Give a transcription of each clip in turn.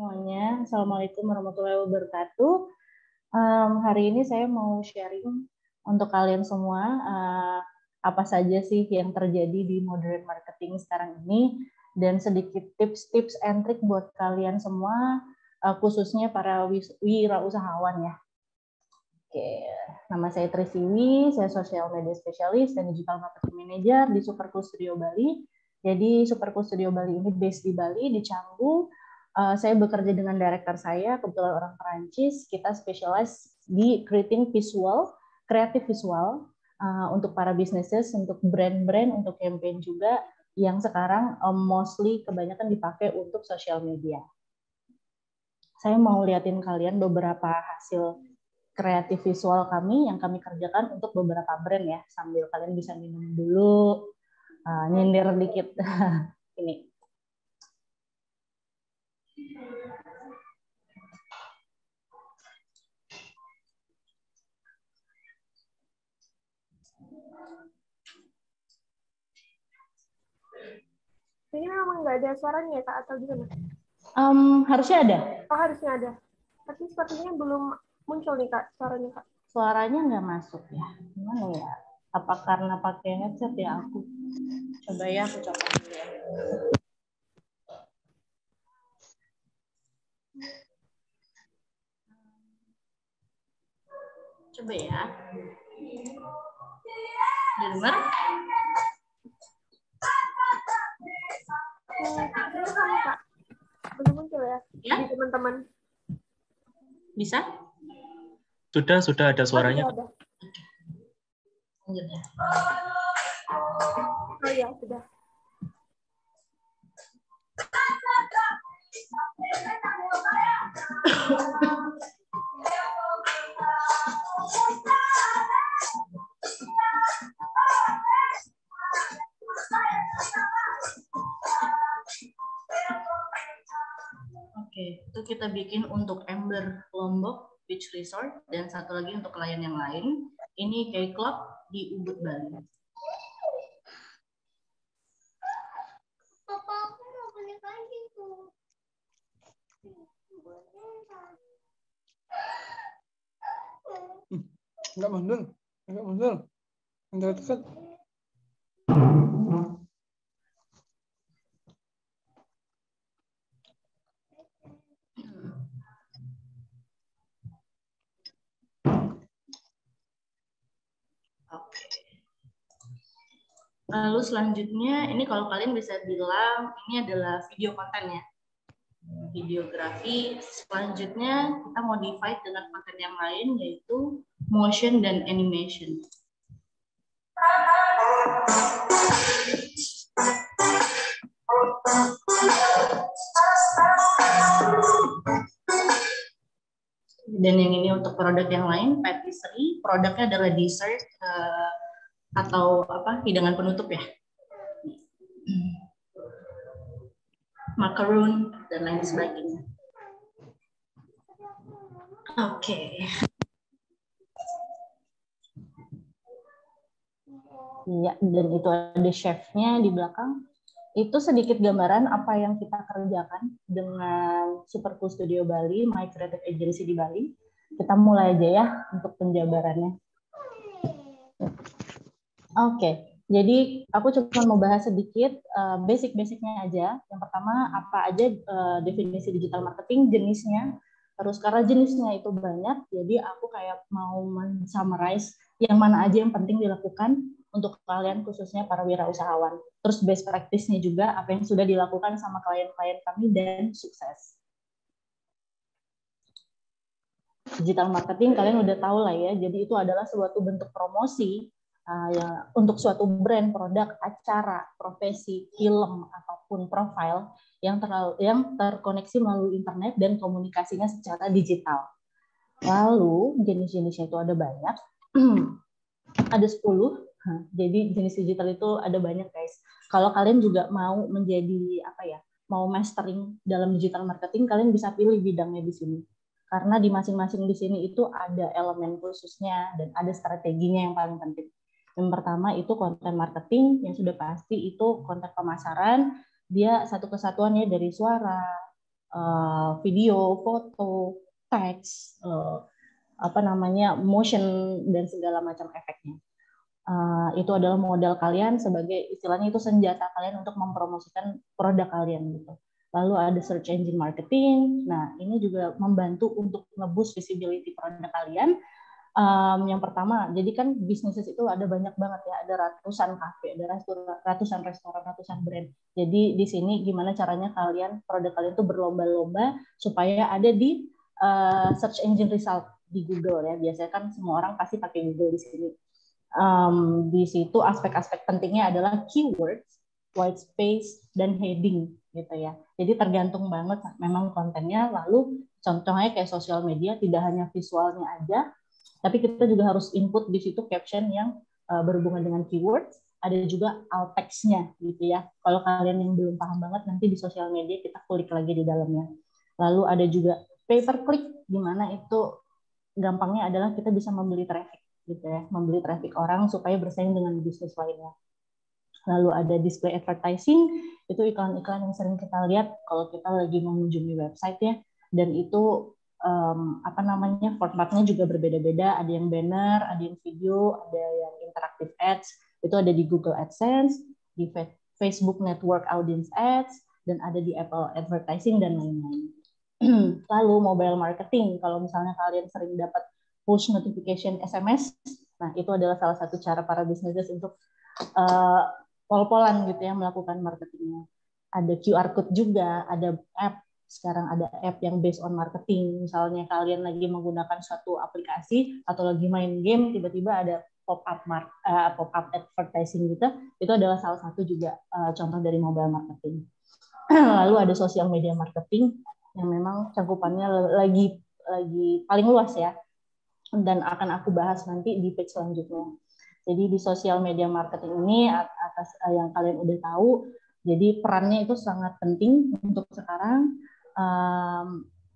semuanya. Assalamualaikum warahmatullahi wabarakatuh. Hari ini saya mau sharing untuk kalian semua apa saja sih yang terjadi di modern marketing sekarang ini dan sedikit tips-tips and trik buat kalian semua, khususnya para wirausahawan ya. Oke, nama saya Trisiwi, saya social media specialist dan digital marketing manager di Supercool Studio Bali. Jadi Supercool Studio Bali ini based di Bali, di Canggu. Saya bekerja dengan director saya, kebetulan orang Perancis. Kita specialize di creating visual, creative visual untuk para businesses, untuk brand-brand, untuk campaign juga yang sekarang mostly kebanyakan dipakai untuk social media. Saya mau liatin kalian beberapa hasil kreatif visual kami yang kami kerjakan untuk beberapa brand ya, sambil kalian bisa minum dulu, nyindir dikit. Ini. Ini memang nggak ada suaranya ya, Kak, atau gimana? Harusnya ada. Oh, harusnya ada. Tapi sepertinya belum muncul nih, Kak, suaranya, Kak. Suaranya nggak masuk ya. Gimana ya? Apa karena pakai headset ya aku? Coba ya, aku coba dulu ya. Coba ya. Dengar? Ini sama, Kak. Belum muncul ya? Ya? Di teman-teman. Bisa? Sudah ada suaranya. Oh, sudah ada. Lanjut ya. Oh iya, sudah. Oke, itu kita bikin untuk Ember Lombok Beach Resort dan satu lagi untuk klien yang lain. Ini K Club di Ubud, Bali. Papa, aku mau balik lagi tuh. Enggak mundur. Enggak dekat. Oke. Lalu selanjutnya, ini kalau kalian bisa bilang ini adalah video konten ya. Videografi. Selanjutnya kita modify dengan konten yang lain yaitu motion dan animation. Dan yang ini untuk produk yang lain, patisserie, produknya adalah dessert atau apa, hidangan penutup ya. Macaron dan lain sebagainya. Oke. Iya, dan itu ada chefnya di belakang. Itu sedikit gambaran apa yang kita kerjakan dengan Supercool Studio Bali, My Creative Agency di Bali. Kita mulai aja ya untuk penjabarannya. Oke, jadi aku cuma mau bahas sedikit basic-basicnya aja. Yang pertama, apa aja definisi digital marketing, jenisnya. Terus karena jenisnya itu banyak, jadi aku kayak mau men-summarize yang mana aja yang penting dilakukan untuk kalian khususnya para wirausahawan. Terus best practice-nya juga apa yang sudah dilakukan sama klien-klien kami dan sukses. Digital marketing kalian udah tahu lah ya, jadi itu adalah suatu bentuk promosi ya, untuk suatu brand, produk, acara, profesi, film, ataupun profil yang terkoneksi melalui internet dan komunikasinya secara digital. Lalu jenis-jenisnya itu ada banyak, ada 10. Jadi jenis digital itu ada banyak guys. Kalau kalian juga mau menjadi apa ya, mau mastering dalam digital marketing, kalian bisa pilih bidangnya di sini. Karena di masing-masing di sini itu ada elemen khususnya dan ada strateginya yang paling penting. Yang pertama itu konten marketing, yang sudah pasti itu konten pemasaran, dia satu kesatuannya dari suara, video, foto, teks, motion dan segala macam efeknya. Itu adalah modal kalian sebagai istilahnya itu senjata kalian untuk mempromosikan produk kalian gitu. Lalu ada search engine marketing. Nah, ini juga membantu untuk nge-boost visibility produk kalian. Yang pertama, jadi kan bisnis itu ada banyak banget ya, ada ratusan kafe, ada ratusan restoran, ratusan brand. Jadi di sini gimana caranya produk kalian tuh berlomba-lomba supaya ada di search engine result di Google ya. Biasanya kan semua orang pasti pakai Google di sini. Di situ aspek-aspek pentingnya adalah keywords, white space, dan heading gitu ya. Jadi tergantung banget memang kontennya. Lalu contohnya kayak sosial media tidak hanya visualnya aja, tapi kita juga harus input di situ caption yang berhubungan dengan keywords. Ada juga alt text-nya gitu ya. Kalau kalian yang belum paham banget, nanti di sosial media kita kulik lagi di dalamnya. Lalu ada juga pay per click, di mana itu gampangnya adalah kita bisa membeli traffic gitu ya, membeli traffic orang supaya bersaing dengan bisnis lainnya. Lalu ada display advertising, itu iklan-iklan yang sering kita lihat kalau kita lagi mengunjungi website ya, dan itu formatnya juga berbeda-beda, ada yang banner, ada yang video, ada yang interactive ads, itu ada di Google AdSense, di Facebook Network Audience Ads, dan ada di Apple Advertising dan lain-lain. Lalu mobile marketing, kalau misalnya kalian sering dapat push notification SMS, nah itu adalah salah satu cara para businesses untuk pol-polan gitu ya melakukan marketingnya. Ada QR code juga, ada app, sekarang ada app yang based on marketing. Misalnya kalian lagi menggunakan suatu aplikasi atau lagi main game, tiba-tiba ada pop-up advertising gitu, itu adalah salah satu juga contoh dari mobile marketing. Lalu ada social media marketing yang memang cakupannya lagi paling luas ya, dan akan aku bahas nanti di page selanjutnya. Jadi di social media marketing ini atas yang kalian udah tahu, jadi perannya itu sangat penting untuk sekarang,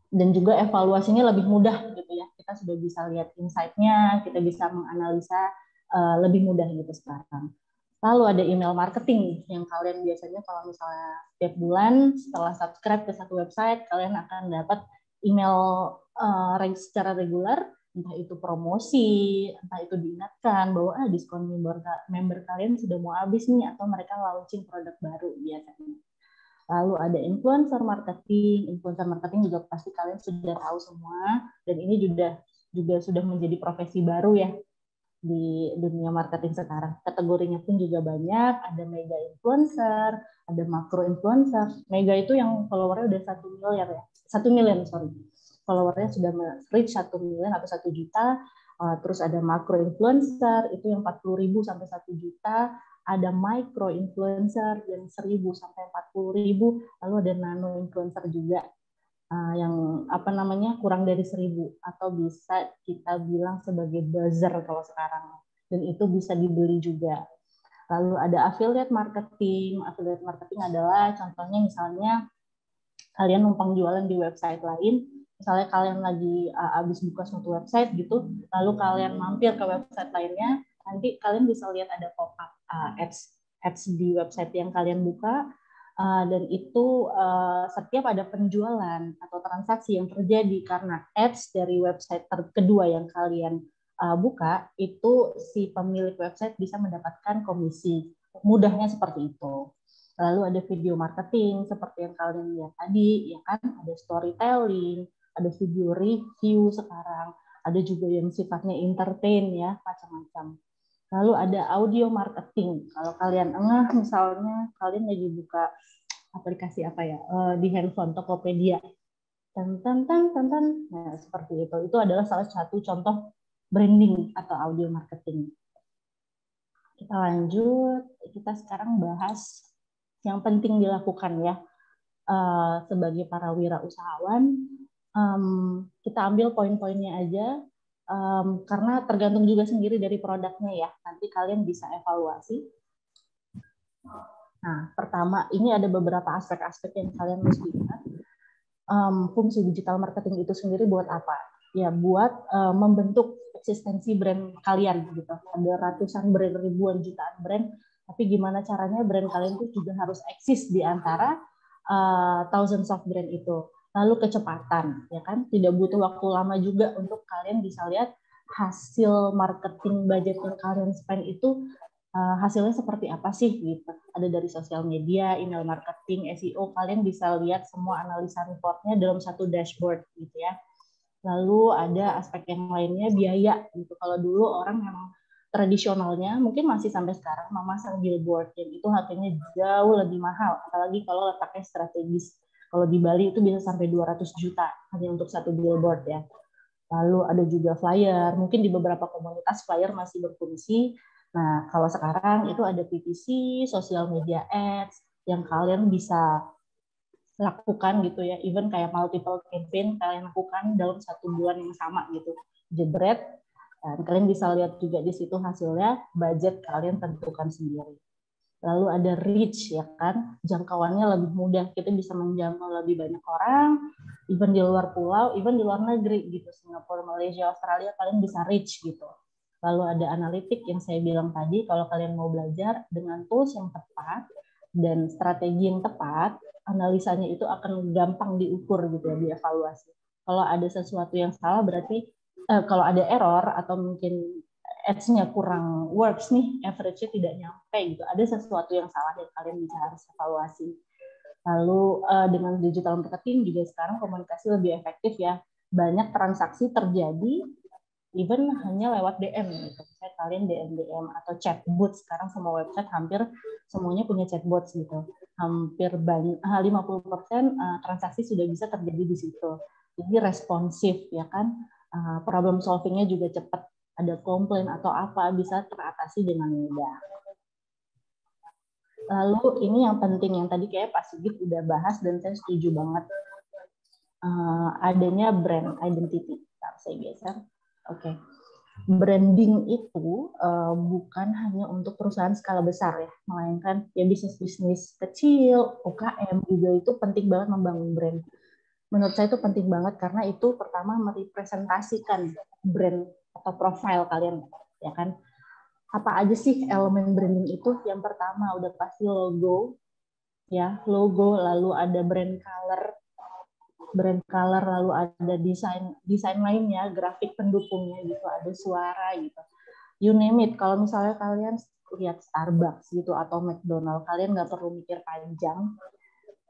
dan juga evaluasinya lebih mudah gitu ya. Kita sudah bisa lihat insight-nya, kita bisa menganalisa lebih mudah gitu sekarang. Lalu ada email marketing yang kalian biasanya kalau misalnya setiap bulan setelah subscribe ke satu website, kalian akan dapat email secara reguler, entah itu promosi, entah itu diingatkan bahwa diskon member kalian sudah mau habis nih, atau mereka launching produk baru biasanya. Lalu ada influencer marketing juga pasti kalian sudah tahu semua, dan ini juga sudah menjadi profesi baru ya di dunia marketing sekarang. Kategorinya pun juga banyak, ada mega influencer, ada makro influencer. Mega itu yang followernya udah 1 miliar ya, 1 million sorry. Followernya sudah reach 1 million atau 1 juta. Terus ada makro influencer, itu yang 40.000 sampai 1 juta. Ada micro influencer yang 1.000 sampai 40.000. Lalu ada nano influencer juga, yang kurang dari 1.000, atau bisa kita bilang sebagai buzzer kalau sekarang, dan itu bisa dibeli juga. Lalu ada affiliate marketing. Affiliate marketing adalah contohnya misalnya kalian numpang jualan di website lain, misalnya kalian lagi habis buka suatu website gitu, lalu kalian mampir ke website lainnya, nanti kalian bisa lihat ada pop-up ads di website yang kalian buka. Dan itu setiap ada penjualan atau transaksi yang terjadi karena ads dari website kedua yang kalian buka, itu si pemilik website bisa mendapatkan komisi. Mudahnya seperti itu. Lalu ada video marketing seperti yang kalian lihat tadi, ya kan? Ada storytelling, ada video review sekarang, ada juga yang sifatnya entertain ya, macam-macam. Lalu ada audio marketing. Kalau kalian misalnya kalian lagi buka aplikasi apa ya di handphone, Tokopedia, nah seperti itu. Itu adalah salah satu contoh branding atau audio marketing. Kita lanjut. Kita sekarang bahas yang penting dilakukan ya sebagai para wirausahawan. Kita ambil poin-poinnya aja. Karena tergantung juga sendiri dari produknya ya. Nanti kalian bisa evaluasi. Nah, pertama, ini ada beberapa aspek-aspek yang kalian mesti lihat. Fungsi digital marketing itu sendiri buat apa? Ya, buat membentuk eksistensi brand kalian gitu. Ada ratusan brand, ribuan jutaan brand, tapi gimana caranya brand kalian itu juga harus eksis di antara thousands of brand itu. lalu kecepatan, ya kan? Tidak butuh waktu lama juga untuk kalian bisa lihat hasil marketing budget yang kalian spend itu hasilnya seperti apa sih gitu. Ada dari sosial media, email marketing, SEO, kalian bisa lihat semua analisa reportnya dalam satu dashboard gitu ya. Lalu ada aspek yang lainnya, biaya gitu. Kalau dulu orang memang tradisionalnya mungkin masih sampai sekarang memasang billboard, yang itu harganya jauh lebih mahal, apalagi kalau letaknya strategis. Kalau di Bali itu bisa sampai 200 juta hanya untuk satu billboard ya. Lalu ada juga flyer, mungkin di beberapa komunitas flyer masih berfungsi. Nah, kalau sekarang itu ada PPC, social media ads, yang kalian bisa lakukan gitu ya, even kayak multiple campaign kalian lakukan dalam 1 bulan yang sama gitu, jebret, dan kalian bisa lihat juga di situ hasilnya, budget kalian tentukan sendiri. Lalu ada reach ya kan, jangkauannya lebih mudah, kita bisa menjangkau lebih banyak orang, even di luar pulau, even di luar negeri gitu, Singapura, Malaysia, Australia, kalian bisa reach gitu. Lalu ada analitik yang saya bilang tadi, kalau kalian mau belajar dengan tools yang tepat dan strategi yang tepat, analisanya itu akan gampang diukur gitu ya, dievaluasi. Kalau ada sesuatu yang salah berarti kalau ada error atau mungkin ads-nya kurang works nih, average-nya tidak nyampe gitu. Ada sesuatu yang salah yang kalian bisa harus evaluasi. Lalu dengan digital marketing juga sekarang komunikasi lebih efektif ya. Banyak transaksi terjadi even hanya lewat DM gitu. Misalnya kalian DM atau chatbot, sekarang semua website hampir semuanya punya chatbot gitu. Hampir 50% transaksi sudah bisa terjadi di situ. Jadi responsif ya kan. Problem solving-nya juga cepat. Ada komplain atau apa bisa teratasi dengan mudah. Lalu ini yang penting yang tadi kayak Pak Sigit udah bahas dan saya setuju banget. Adanya brand identity. Saya geser. Oke. Branding itu bukan hanya untuk perusahaan skala besar ya, melainkan ya bisnis-bisnis kecil, UKM juga itu penting banget membangun brand. Menurut saya itu penting banget karena itu pertama merepresentasikan brand atau profile kalian, ya kan? Apa aja sih elemen branding itu? Yang pertama udah pasti logo, ya logo, lalu ada brand color, lalu ada desain lainnya, grafik pendukungnya gitu, ada suara gitu. You name it. Kalau misalnya kalian lihat Starbucks gitu atau McDonald, kalian nggak perlu mikir panjang.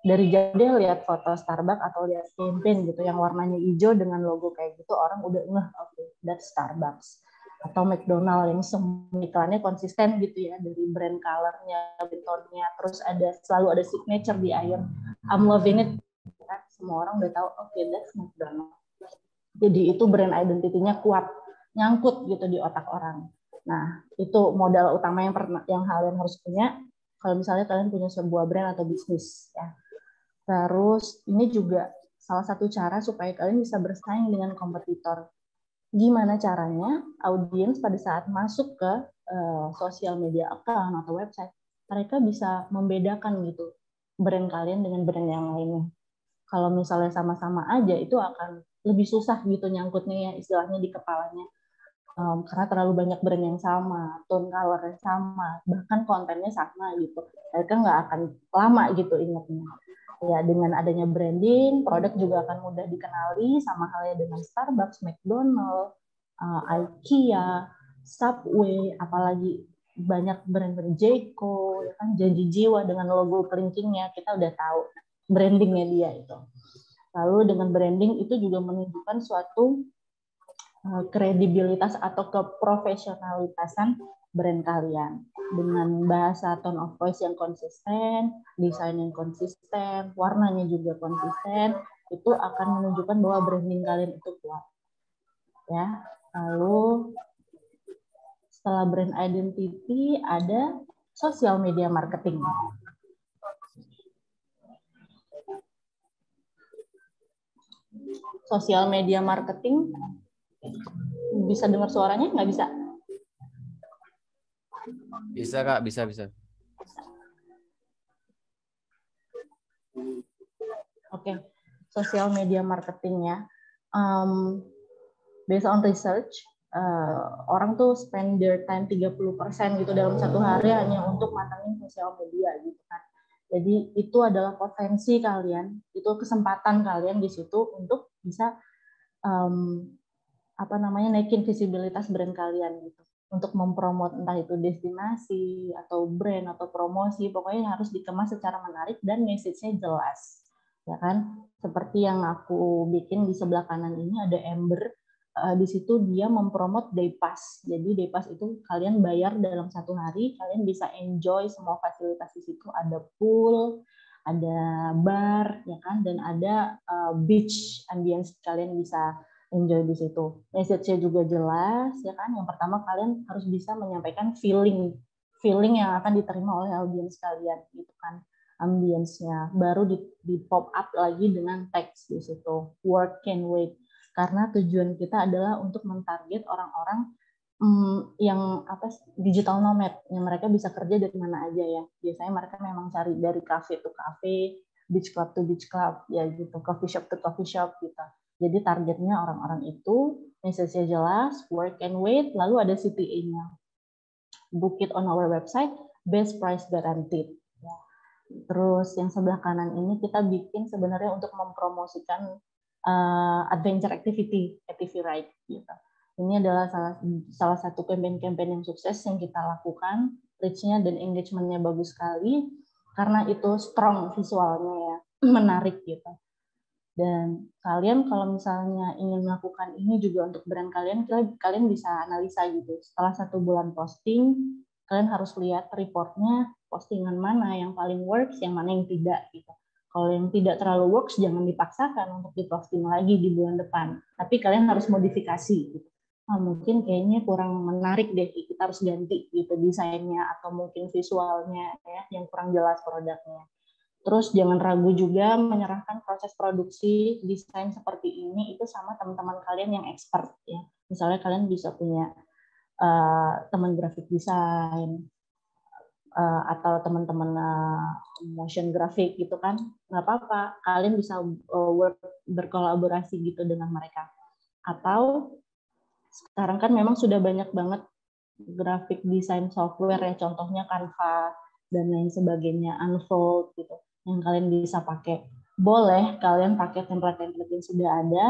Dari jauh deh lihat foto Starbucks atau lihat campaign gitu yang warnanya hijau dengan logo kayak gitu, orang udah ngeh, oke, that's Starbucks. Atau McDonald yang semua iklannya konsisten gitu ya, dari brand color-nya, betonnya, terus selalu ada signature di iron. I'm loving it. Semua orang udah tahu, oke, that's McDonald. Jadi itu brand identity-nya kuat, nyangkut gitu di otak orang. Nah, itu modal utama yang kalian harus punya kalau misalnya kalian punya sebuah brand atau bisnis ya. Terus ini juga salah satu cara supaya kalian bisa bersaing dengan kompetitor. Gimana caranya audiens pada saat masuk ke sosial media account atau website, mereka bisa membedakan gitu brand kalian dengan brand yang lainnya. Kalau misalnya sama-sama aja, itu akan lebih susah gitu nyangkutnya ya, istilahnya di kepalanya. Karena terlalu banyak brand yang sama, tone color yang sama, bahkan kontennya sama gitu. Mereka nggak akan lama gitu ingatnya. Ya, dengan adanya branding, produk juga akan mudah dikenali, sama halnya dengan Starbucks, McDonald, IKEA, Subway, apalagi banyak brand-brand Jeko, ya kan, Janji Jiwa dengan logo kelingkingnya, kita udah tahu brandingnya dia itu. Lalu dengan branding itu juga menunjukkan suatu kredibilitas atau keprofesionalitasan brand kalian dengan bahasa tone of voice yang konsisten, desain yang konsisten, warnanya juga konsisten, itu akan menunjukkan bahwa branding kalian itu kuat. Ya, lalu setelah brand identity ada social media marketing. Social media marketing, bisa dengar suaranya? Nggak bisa? Bisa Kak, bisa. Oke, social media marketingnya, based on research, orang tuh spend their time 30% gitu dalam satu hari hanya untuk mantengin sosial media gitu kan. Jadi itu adalah potensi kalian, itu kesempatan kalian di situ untuk bisa naikin visibilitas brand kalian gitu. Untuk mempromot entah itu destinasi atau brand atau promosi, pokoknya harus dikemas secara menarik dan message-nya jelas. Ya kan? Seperti yang aku bikin di sebelah kanan ini ada Ember. Di situ dia mempromot day pass. Jadi day pass itu kalian bayar dalam 1 hari, kalian bisa enjoy semua fasilitas di situ. Ada pool, ada bar, ya kan, dan ada beach ambience, kalian bisa enjoy di situ. Message-nya juga jelas, ya kan. Yang pertama kalian harus bisa menyampaikan feeling yang akan diterima oleh audiens kalian, gitu kan, ambience-nya. Baru di pop up lagi dengan teks di situ. Work can wait. Karena tujuan kita adalah untuk mentarget orang-orang yang digital nomad, yang mereka bisa kerja dari mana aja ya. Biasanya mereka memang cari dari cafe to cafe, beach club to beach club, ya gitu, coffee shop to coffee shop gitu. Jadi targetnya orang-orang itu, message-nya jelas, work and wait, lalu ada CTA-nya. Book it on our website, best price guaranteed. Ya. Terus yang sebelah kanan ini kita bikin sebenarnya untuk mempromosikan adventure activity ride gitu. Ini adalah salah satu campaign yang sukses yang kita lakukan, reach-nya dan engagement-nya bagus sekali karena itu strong visualnya ya, menarik gitu. Dan kalian kalau misalnya ingin melakukan ini juga untuk brand kalian bisa analisa gitu. Setelah 1 bulan posting, kalian harus lihat reportnya, postingan mana yang paling works, yang mana yang tidak gitu. Kalau yang tidak terlalu works, jangan dipaksakan untuk diposting lagi di bulan depan. Tapi kalian harus modifikasi gitu. Mungkin kayaknya kurang menarik deh, kita harus ganti gitu desainnya atau mungkin visualnya ya, yang kurang jelas produknya. Terus jangan ragu juga menyerahkan proses produksi desain seperti ini itu sama teman-teman kalian yang expert ya. Misalnya kalian bisa punya teman grafik desain atau teman-teman motion grafik gitu kan, nggak apa-apa. Kalian bisa berkolaborasi gitu dengan mereka. Atau sekarang kan memang sudah banyak banget grafik desain software ya, contohnya Canva dan lain sebagainya, Unfold gitu, yang kalian bisa pakai. Boleh kalian pakai template-template yang sudah ada,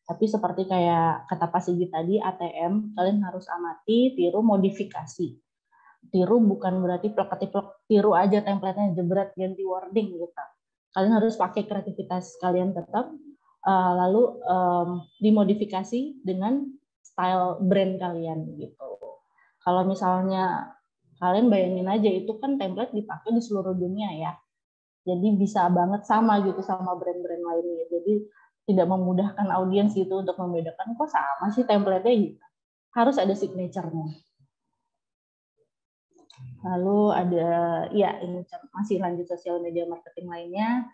tapi seperti kayak kata Pak Sigi tadi, ATM, kalian harus amati, tiru, modifikasi. Tiru bukan berarti plek-plek, tiru aja template-nya, jebret, ganti wording gitu. Kalian harus pakai kreativitas kalian tetap, lalu dimodifikasi dengan style brand kalian gitu. Kalau misalnya kalian bayangin aja itu kan template dipakai di seluruh dunia ya. Jadi bisa banget sama gitu sama brand-brand lainnya. Jadi tidak memudahkan audiens gitu untuk membedakan kok sama sih template-nya gitu. Harus ada signature-nya. Lalu ada, ya ini masih lanjut sosial media marketing lainnya.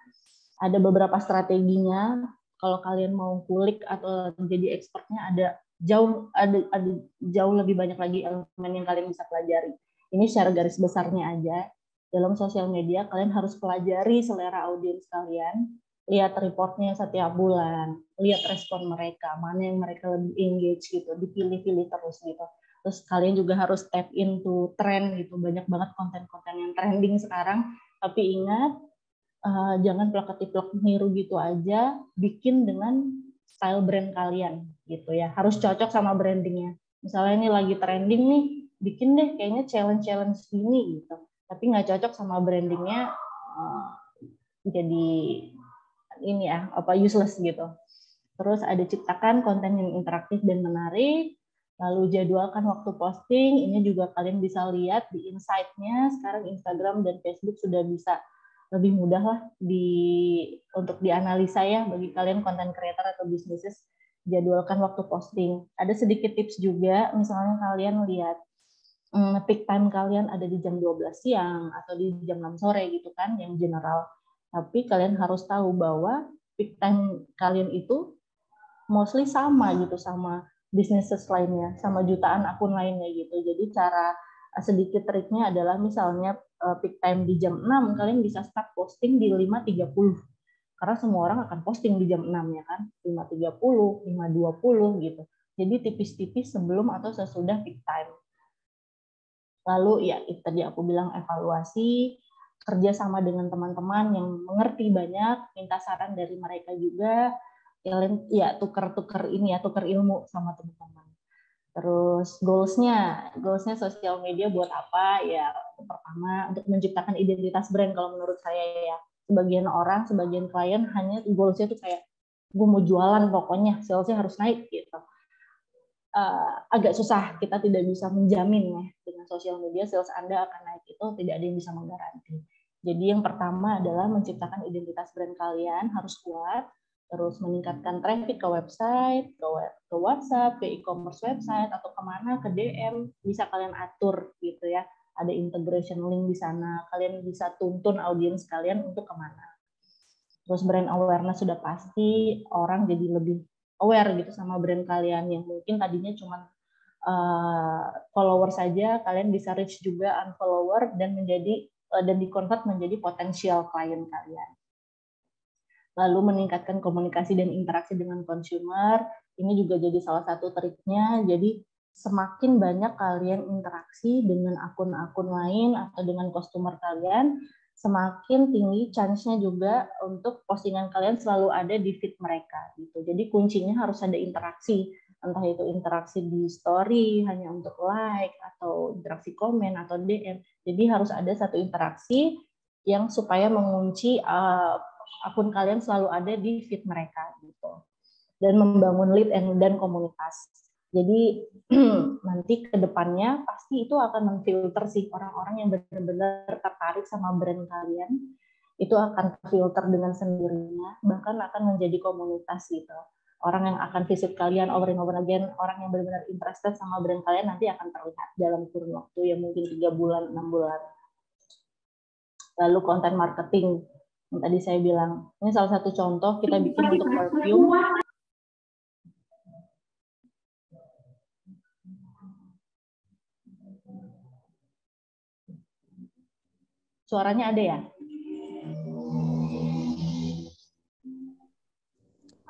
Ada beberapa strateginya. Kalau kalian mau kulik atau menjadi expertnya ada jauh lebih banyak lagi elemen yang kalian bisa pelajari. Ini secara garis besarnya aja. Dalam sosial media kalian harus pelajari selera audiens kalian, lihat reportnya setiap bulan, lihat respon mereka, mana yang mereka lebih engage gitu, dipilih-pilih terus gitu. Terus kalian juga harus tap into trend gitu, banyak banget konten-konten yang trending sekarang. Tapi ingat, jangan plek-plek niru gitu aja, bikin dengan style brand kalian gitu ya. Harus cocok sama brandingnya. Misalnya ini lagi trending nih, bikin deh kayaknya challenge gini gitu. Tapi nggak cocok sama brandingnya, jadi ini ya useless gitu. Terus ada ciptakan konten yang interaktif dan menarik. Lalu jadwalkan waktu posting. Ini juga kalian bisa lihat di insight-nya. Sekarang Instagram dan Facebook sudah bisa lebih mudah lah untuk dianalisa ya bagi kalian content creator atau bisnis. Jadwalkan waktu posting. Ada sedikit tips juga, misalnya kalian lihat peak time kalian ada di jam 12 siang atau di jam 6 sore gitu kan, yang general. Tapi kalian harus tahu bahwa peak time kalian itu mostly sama gitu sama bisnis lainnya, sama jutaan akun lainnya gitu. Jadi cara sedikit triknya adalah misalnya peak time di jam 6, kalian bisa start posting di 5.30. Karena semua orang akan posting di jam 6 ya kan, 5.30, 5.20 gitu. Jadi tipis-tipis sebelum atau sesudah peak time. Lalu ya itu tadi aku bilang evaluasi, kerja sama dengan teman-teman yang mengerti banyak, minta saran dari mereka juga, kalian ya tukar ilmu sama teman-teman. Terus goalsnya sosial media buat apa? Ya pertama untuk menciptakan identitas brand kalau menurut saya ya. Sebagian klien hanya goalsnya tuh kayak gue mau jualan pokoknya salesnya harus naik gitu. Agak susah, kita tidak bisa menjamin ya dengan sosial media sales Anda akan naik, itu tidak ada yang bisa menggaranti. Jadi yang pertama adalah menciptakan identitas brand kalian harus kuat, terus meningkatkan traffic ke website, ke WhatsApp, ke e-commerce website atau kemana, ke DM bisa kalian atur gitu ya. Ada integration link di sana, kalian bisa tuntun audiens kalian untuk kemana. Terus brand awareness sudah pasti, orang jadi lebih aware gitu sama brand kalian yang mungkin tadinya cuma follower saja, kalian bisa reach juga unfollower dan di-convert menjadi potensial klien kalian. Lalu meningkatkan komunikasi dan interaksi dengan consumer, ini juga jadi salah satu triknya. Jadi semakin banyak kalian interaksi dengan akun-akun lain atau dengan customer kalian, semakin tinggi chance-nya juga untuk postingan kalian selalu ada di feed mereka gitu. Jadi kuncinya harus ada interaksi, entah itu interaksi di story hanya untuk like atau interaksi komen atau DM. Jadi harus ada satu interaksi yang supaya mengunci akun kalian selalu ada di feed mereka gitu. Dan membangun lead dan komunitas. Jadi nanti ke depannya pasti itu akan memfilter sih orang-orang yang benar-benar tertarik sama brand kalian, itu akan terfilter dengan sendirinya, bahkan akan menjadi komunitas gitu. Orang yang akan visit kalian over and over again, orang yang benar-benar interested sama brand kalian nanti akan terlihat dalam kurun waktu yang mungkin 3 bulan, 6 bulan. Lalu konten marketing, yang tadi saya bilang, ini salah satu contoh kita bikin untuk perfume. Suaranya ada ya?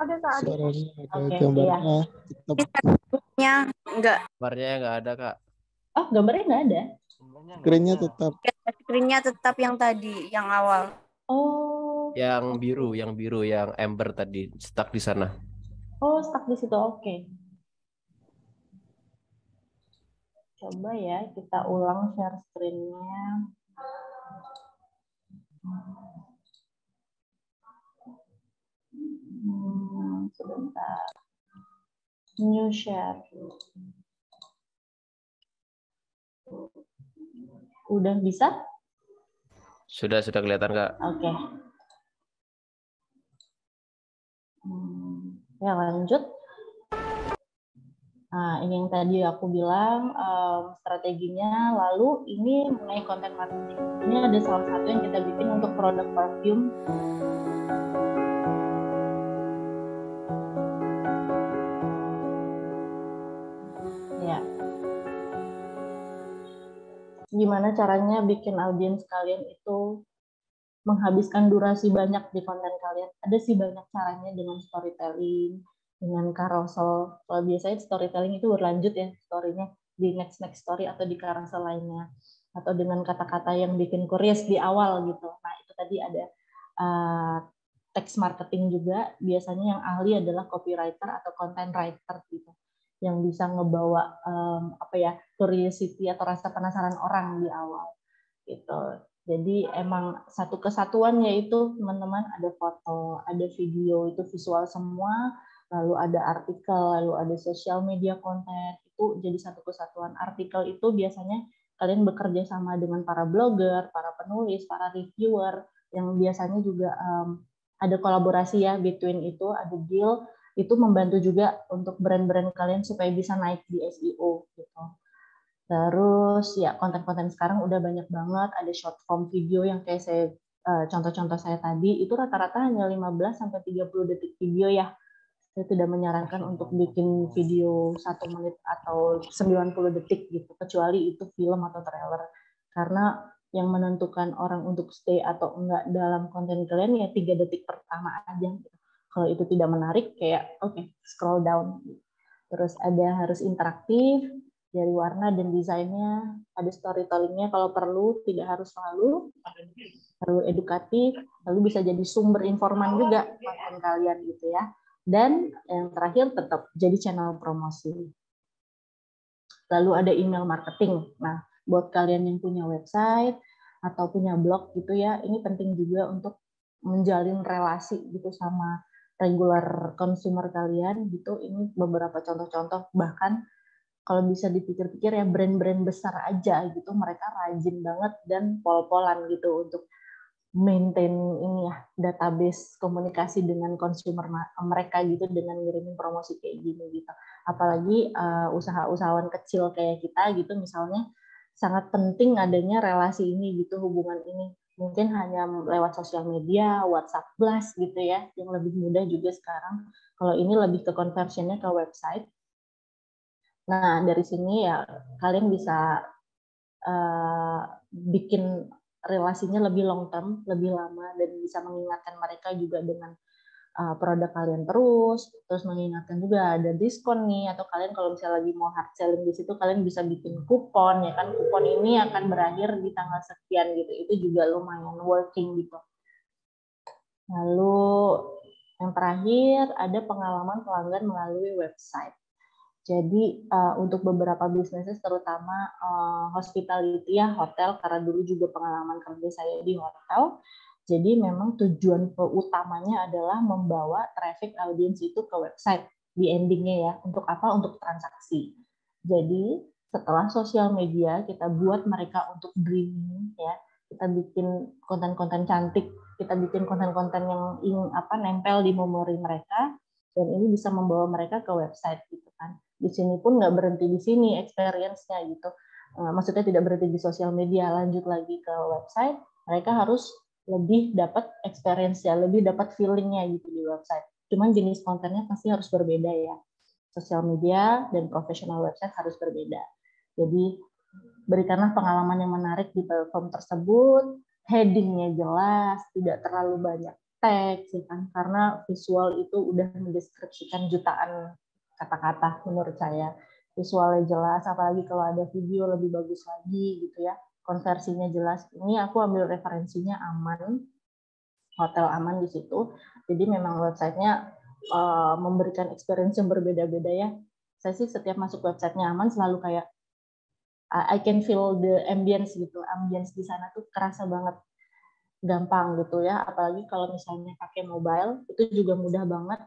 Ada Kak, ada. Suaranya ada, Oke, gambarnya tetap. Enggak. Gambarnya nggak ada, Kak. Oh, gambarnya nggak ada? Screen-nya tetap. Screen-nya tetap yang tadi, yang awal. Oh. Yang biru, yang ember tadi stuck di sana. Oh, stuck di situ. Oke. Coba ya, kita ulang share screen-nya. Sebentar. New share. Udah bisa? Sudah kelihatan, Kak. Oke. Ya, lanjut. Nah, ini yang tadi aku bilang strateginya. Lalu ini mengenai konten marketing. Ini ada salah satu yang kita bikin untuk produk perfume. Ya. Gimana caranya bikin audiens kalian itu menghabiskan durasi banyak di konten kalian? Ada sih banyak caranya dengan storytelling, dengan carousel. Kalau biasanya storytelling itu berlanjut ya story-nya di next story atau di carousel lainnya, atau dengan kata-kata yang bikin curious di awal gitu. Nah itu tadi ada text marketing juga, biasanya yang ahli adalah copywriter atau content writer gitu, yang bisa ngebawa curiosity atau rasa penasaran orang di awal gitu. Jadi emang satu kesatuan yaitu teman-teman ada foto, ada video, itu visual semua, lalu ada artikel, lalu ada social media konten, itu jadi satu kesatuan. Artikel itu biasanya kalian bekerja sama dengan para blogger, para penulis, para reviewer, yang biasanya juga ada kolaborasi ya between itu, ada deal, itu membantu juga untuk brand-brand kalian supaya bisa naik di SEO gitu. Terus ya konten-konten sekarang udah banyak banget, ada short form video yang kayak saya contoh-contoh saya tadi itu rata-rata hanya 15-30 detik video ya. Saya tidak menyarankan untuk bikin video 1 menit atau 90 detik gitu, kecuali itu film atau trailer. Karena yang menentukan orang untuk stay atau enggak dalam konten kalian ya 3 detik pertama aja. Kalau itu tidak menarik kayak oke, scroll down. Terus ada harus interaktif. dari warna dan desainnya, ada storytellingnya kalau perlu, tidak harus selalu edukatif, lalu bisa jadi sumber informan juga konten kalian gitu ya. Dan yang terakhir tetap jadi channel promosi. Lalu ada email marketing. Nah, buat kalian yang punya website atau punya blog gitu ya, ini penting juga untuk menjalin relasi gitu sama regular consumer kalian gitu. Ini beberapa contoh-contoh, bahkan kalau bisa dipikir-pikir ya brand-brand besar aja gitu, mereka rajin banget dan pol-polan gitu untuk maintain ini ya, database komunikasi dengan consumer mereka gitu dengan ngirimin promosi kayak gini gitu. Apalagi usaha-usahawan kecil kayak kita gitu misalnya, sangat penting adanya relasi ini gitu, hubungan ini. Mungkin hanya lewat sosial media, WhatsApp Blast gitu ya, yang lebih mudah juga sekarang. Kalau ini lebih ke conversionnya ke website. Nah, dari sini ya kalian bisa bikin relasinya lebih long term, lebih lama, dan bisa mengingatkan mereka juga dengan produk kalian terus mengingatkan juga ada diskon nih, atau kalian kalau misalnya lagi mau hard selling di situ, kalian bisa bikin kupon ya kan, kupon ini akan berakhir di tanggal sekian gitu, itu juga lumayan working gitu. Lalu yang terakhir ada pengalaman pelanggan melalui website. Jadi untuk beberapa bisnis terutama hospitality ya, hotel, karena dulu juga pengalaman kerja saya di hotel. Jadi memang tujuan utamanya adalah membawa traffic audience itu ke website di endingnya ya. Untuk apa? Untuk transaksi. Jadi setelah sosial media kita buat mereka untuk dreaming ya, kita bikin konten-konten cantik, kita bikin konten-konten yang nempel di memori mereka, dan ini bisa membawa mereka ke website gitu kan. Di sini pun nggak berhenti di sini experience-nya gitu. Maksudnya tidak berhenti di sosial media, lanjut lagi ke website, mereka harus lebih dapat experience-nya, lebih dapat feeling-nya gitu di website. Cuman jenis kontennya pasti harus berbeda ya. Sosial media dan professional website harus berbeda. Jadi berikanlah pengalaman yang menarik di platform tersebut, heading-nya jelas, tidak terlalu banyak teks, ya kan? Karena visual itu udah mendeskripsikan jutaan kata-kata menurut saya. Visualnya jelas, apalagi kalau ada video lebih bagus lagi gitu ya. Konversinya jelas. Ini aku ambil referensinya Aman, Hotel Aman di situ. Jadi memang websitenya memberikan experience yang berbeda-beda ya. Saya sih setiap masuk websitenya Aman selalu kayak I can feel the ambience gitu. Ambience di sana tuh kerasa banget, gampang gitu ya. Apalagi kalau misalnya pakai mobile, itu juga mudah banget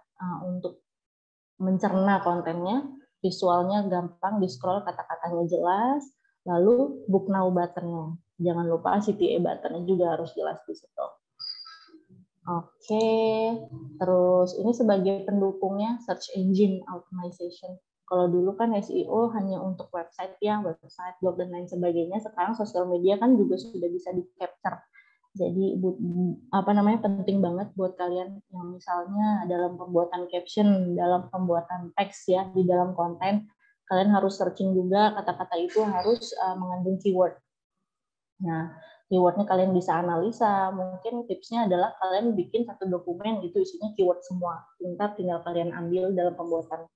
untuk mencerna kontennya, visualnya gampang, di-scroll kata-katanya jelas, lalu book now button-nya. Jangan lupa CTA button-nya juga harus jelas di situ. Oke, terus ini sebagai pendukungnya search engine optimization. Kalau dulu kan SEO hanya untuk website ya, website, blog, dan lain sebagainya. Sekarang sosial media kan juga sudah bisa di-capture. Jadi penting banget buat kalian yang misalnya dalam pembuatan caption, dalam pembuatan teks ya di dalam konten, kalian harus searching juga kata-kata itu harus mengandung keyword. Nah, keywordnya kalian bisa analisa. Mungkin tipsnya adalah kalian bikin satu dokumen itu isinya keyword semua. Ntar tinggal kalian ambil dalam pembuatan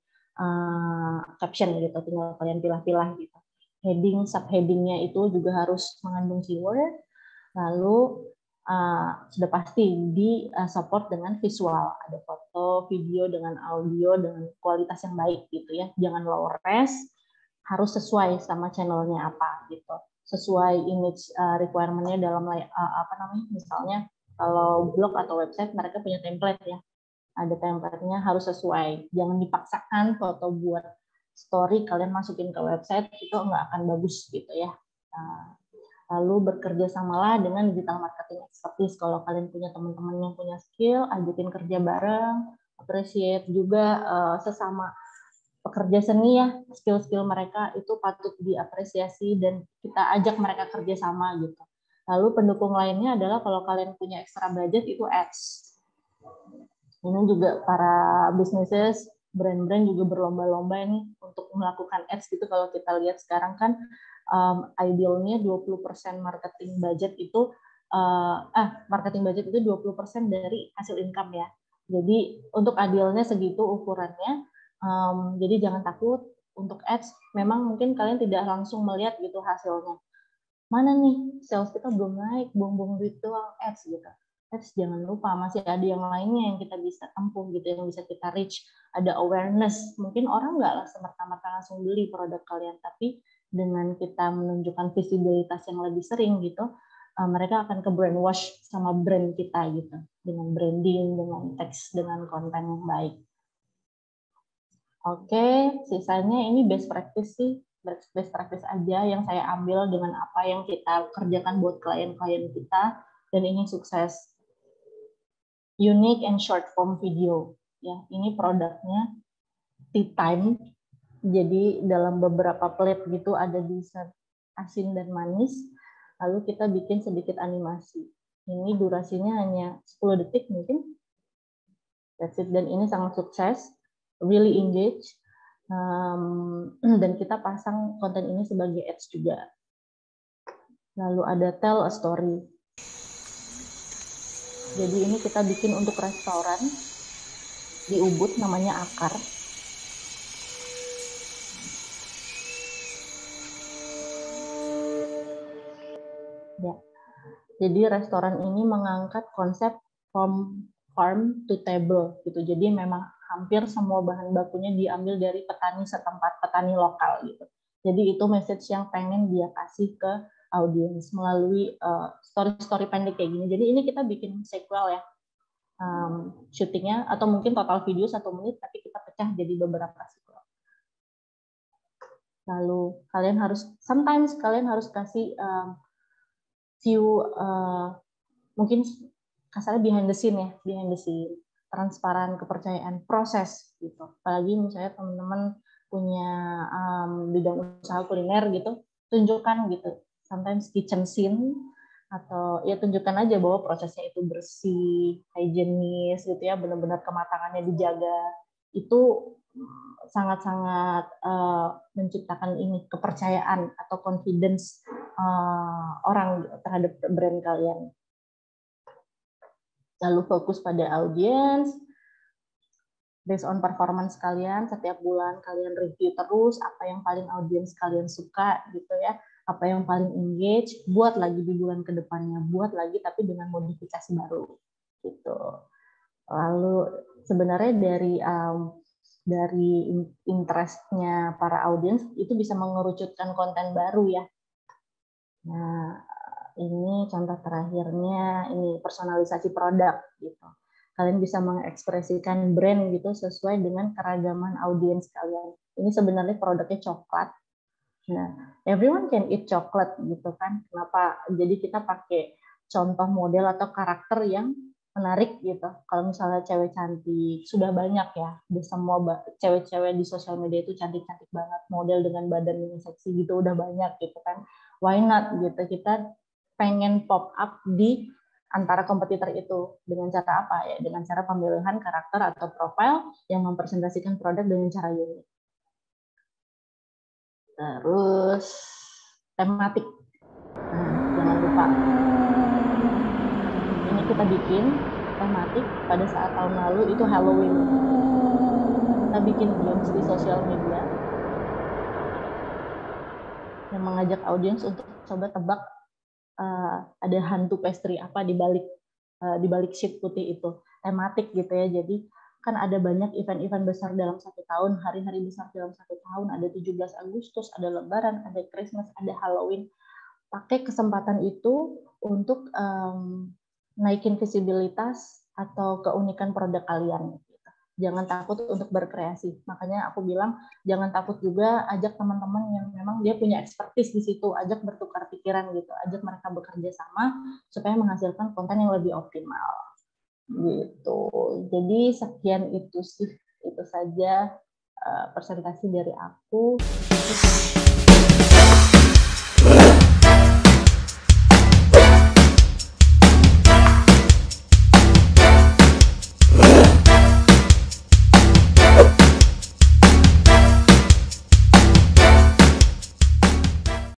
caption gitu, tinggal kalian pilah-pilah gitu. Heading, subheadingnya itu juga harus mengandung keyword. Lalu sudah pasti di support dengan visual, ada foto, video dengan audio dengan kualitas yang baik gitu ya. Jangan low res, harus sesuai sama channelnya apa gitu, sesuai image requirement-nya dalam misalnya kalau blog atau website mereka punya template ya, ada template-nya harus sesuai. Jangan dipaksakan foto buat story kalian masukin ke website, itu nggak akan bagus gitu ya. Lalu bekerja samalah dengan digital marketing expertise. Kalau kalian punya teman-teman yang punya skill, ajakin kerja bareng, appreciate juga sesama pekerja seni ya, skill-skill mereka itu patut diapresiasi dan kita ajak mereka kerja sama gitu. Lalu pendukung lainnya adalah kalau kalian punya extra budget itu ads. Ini juga para businesses, brand-brand juga berlomba-lomba nih untuk melakukan ads gitu. Kalau kita lihat sekarang kan idealnya 20% marketing budget itu 20% dari hasil income ya. Jadi untuk idealnya segitu ukurannya. Jadi jangan takut untuk ads, memang mungkin kalian tidak langsung melihat gitu hasilnya. Mana nih sales kita belum naik, buang-buang duit doang ads gitu. Ads jangan lupa masih ada yang lainnya yang kita bisa tempuh gitu, yang bisa kita reach. Ada awareness, mungkin orang nggak semerta-merta langsung beli produk kalian, tapi dengan kita menunjukkan visibilitas yang lebih sering gitu, mereka akan ke brainwash sama brand kita gitu, dengan branding, dengan teks, dengan konten yang baik. Oke, sisanya ini best practice sih, best practice aja yang saya ambil dengan apa yang kita kerjakan buat klien-klien kita, dan ini sukses. Unique and short form video, ya ini produknya tea time, jadi dalam beberapa plate gitu ada dessert asin dan manis, lalu kita bikin sedikit animasi. Ini durasinya hanya 10 detik mungkin, that's it, dan ini sangat sukses. Really engage, dan kita pasang konten ini sebagai ads juga. Lalu ada tell a story. Jadi ini kita bikin untuk restoran di Ubud, namanya Akar. Ya. Jadi restoran ini mengangkat konsep from farm to table gitu. Jadi memang hampir semua bahan bakunya diambil dari petani setempat, petani lokal gitu. Jadi itu message yang pengen dia kasih ke audiens melalui story-story pendek kayak gini. Jadi ini kita bikin sequel ya, syutingnya, atau mungkin total video 1 menit, tapi kita pecah jadi beberapa sequel. Lalu sometimes kalian harus kasih view, mungkin kasarnya behind the scene, transparan, kepercayaan, proses gitu. Apalagi misalnya teman-teman punya bidang usaha kuliner gitu, tunjukkan gitu. Sometimes kitchen scene, atau ya tunjukkan aja bahwa prosesnya itu bersih, higienis gitu ya, benar-benar kematangannya dijaga. Itu sangat-sangat menciptakan ini kepercayaan atau confidence orang terhadap brand kalian. Lalu fokus pada audiens, based on performance kalian, setiap bulan kalian review terus apa yang paling audiens kalian suka gitu ya, apa yang paling engage, buat lagi di bulan kedepannya, buat lagi tapi dengan modifikasi baru gitu. Lalu sebenarnya dari interestnya para audiens itu bisa mengerucutkan konten baru ya. Nah, ini contoh terakhirnya, ini personalisasi produk gitu. Kalian bisa mengekspresikan brand gitu sesuai dengan keragaman audiens kalian. Ini sebenarnya produknya coklat. Nah, everyone can eat chocolate gitu kan. Kenapa? Jadi kita pakai contoh model atau karakter yang menarik gitu. Kalau misalnya cewek cantik, sudah banyak ya. Di semua cewek-cewek di sosial media itu cantik-cantik banget. Model dengan badan yang seksi gitu udah banyak gitu kan. Why not gitu. Kita pengen pop up di antara kompetitor itu dengan cara apa ya? Dengan cara pemilihan karakter atau profil yang mempresentasikan produk dengan cara unik. Terus tematik. Nah, jangan lupa. Ini kita bikin tematik pada saat tahun lalu itu Halloween. Kita bikin games di sosial media yang mengajak audiens untuk coba tebak ada hantu pastry apa di balik sheet putih itu, tematik gitu ya. Jadi kan ada banyak event-event besar dalam 1 tahun, hari-hari besar dalam 1 tahun, ada 17 Agustus, ada Lebaran, ada Christmas, ada Halloween. Pakai kesempatan itu untuk naikin visibilitas atau keunikan produk kalian. Jangan takut untuk berkreasi. Makanya aku bilang jangan takut juga, ajak teman-teman yang memang dia punya expertise di situ, ajak bertukar pikiran gitu, ajak mereka bekerja sama supaya menghasilkan konten yang lebih optimal. Gitu. Jadi sekian itu saja presentasi dari aku.